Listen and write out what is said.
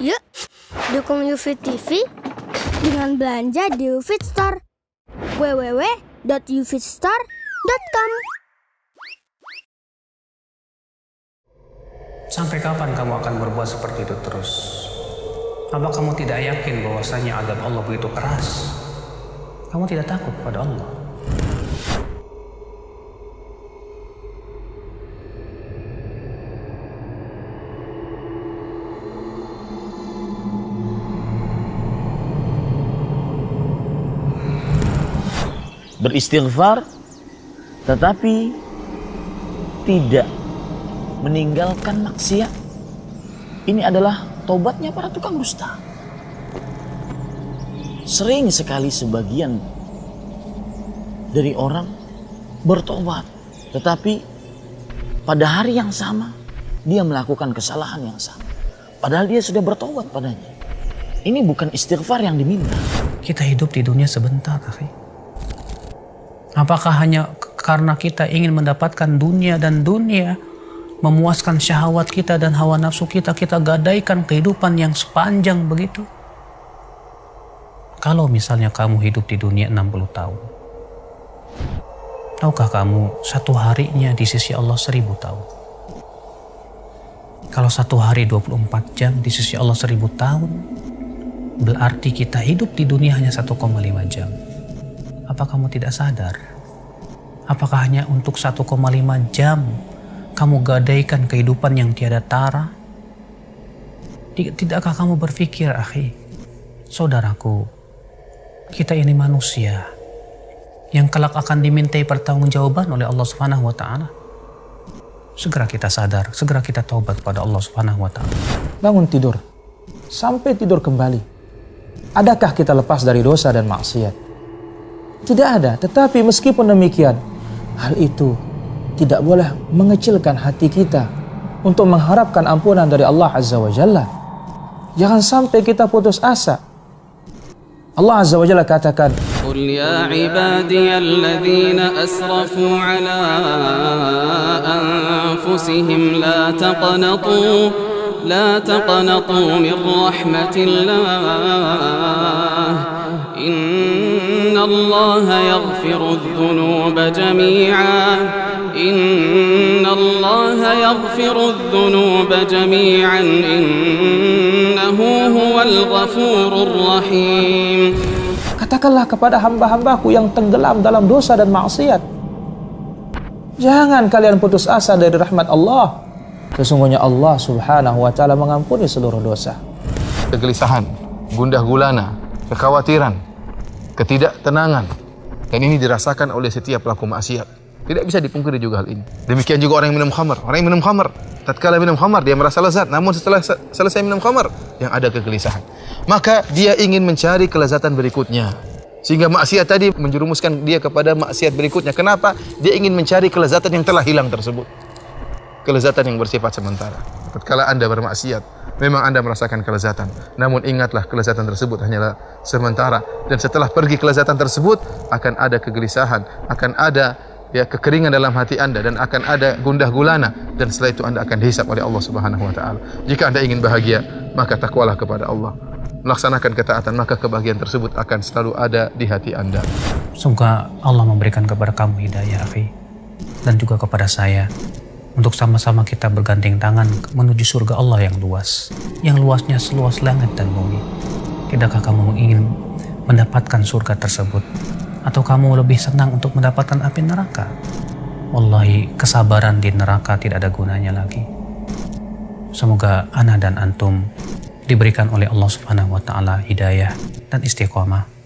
Yuk, dukung UFIT TV dengan belanja di UFIT Store. www.ufitstore.com. Sampai kapan kamu akan berbuat seperti itu terus? Apa kamu tidak yakin bahwasanya azab Allah begitu keras? Kamu tidak takut kepada Allah? Beristighfar tetapi tidak meninggalkan maksiat. Ini adalah tobatnya para tukang dusta. Sering sekali sebagian dari orang bertobat, tetapi pada hari yang sama dia melakukan kesalahan yang sama, padahal dia sudah bertobat padanya. Ini bukan istighfar yang diminta. Kita hidup di dunia sebentar, akhi. Apakah hanya karena kita ingin mendapatkan dunia dan dunia, memuaskan syahwat kita dan hawa nafsu kita, kita gadaikan kehidupan yang sepanjang begitu? Kalau misalnya kamu hidup di dunia 60 tahun, tahukah kamu satu harinya di sisi Allah 1000 tahun? Kalau satu hari 24 jam di sisi Allah 1000 tahun, berarti kita hidup di dunia hanya 1,5 jam. Apa kamu tidak sadar? Apakah hanya untuk 1,5 jam kamu gadaikan kehidupan yang tiada tara? Tidakkah kamu berpikir, akhi, saudaraku, kita ini manusia yang kelak akan dimintai pertanggungjawaban oleh Allah Subhanahu wa taala. Segera kita sadar, segera kita taubat kepada Allah Subhanahu wa taala. Bangun tidur sampai tidur kembali. Adakah kita lepas dari dosa dan maksiat? Tidak ada. Tetapi meskipun demikian, hal itu tidak boleh mengecilkan hati kita untuk mengharapkan ampunan dari Allah Azza wa Jalla. Jangan sampai kita putus asa. Allah Azza wa Jalla katakan, Qul ya ibadiyalladzina asrafu ala anfusihim la taqnatu min rahmatillah. Inna Allah yaghfiru dhunuba jami'an. Inna Allah yaghfiru dhunuba jami'an. Innahu huwal ghafurur rahim. katakanlah kepada hamba-hambaku yang tenggelam dalam dosa dan maksiat, jangan kalian putus asa dari rahmat Allah. Sesungguhnya Allah Subhanahu wa taala mengampuni seluruh dosa. Kegelisahan, gundah gulana, kekhawatiran, ketidaktenangan, dan ini dirasakan oleh setiap pelaku maksiat. Tidak bisa dipungkiri juga hal ini. Demikian juga orang yang minum khamar. Orang yang minum khamar, tatkala minum khamar dia merasa lezat, namun setelah selesai minum khamar yang ada kegelisahan. Maka dia ingin mencari kelezatan berikutnya. Sehingga maksiat tadi menjerumuskan dia kepada maksiat berikutnya. Kenapa? Dia ingin mencari kelezatan yang telah hilang tersebut. Kelezatan yang bersifat sementara. Tatkala Anda bermaksiat, memang Anda merasakan kelezatan. Namun ingatlah, kelezatan tersebut hanyalah sementara. Dan setelah pergi kelezatan tersebut, akan ada kegelisahan, akan ada kekeringan dalam hati Anda, dan akan ada gundah gulana, dan setelah itu Anda akan dihisab oleh Allah Subhanahu wa taala. Jika Anda ingin bahagia, maka takwalah kepada Allah. Melaksanakan ketaatan, maka kebahagiaan tersebut akan selalu ada di hati Anda. Semoga Allah memberikan kepada kamu hidayah, akhi, dan juga kepada saya, untuk sama-sama kita bergandeng tangan menuju surga Allah yang luas, yang luasnya seluas langit dan bumi. Tidakkah kamu ingin mendapatkan surga tersebut? Atau kamu lebih senang untuk mendapatkan api neraka? Wallahi, kesabaran di neraka tidak ada gunanya lagi. Semoga ana dan antum diberikan oleh Allah Subhanahu wa taala hidayah dan istiqomah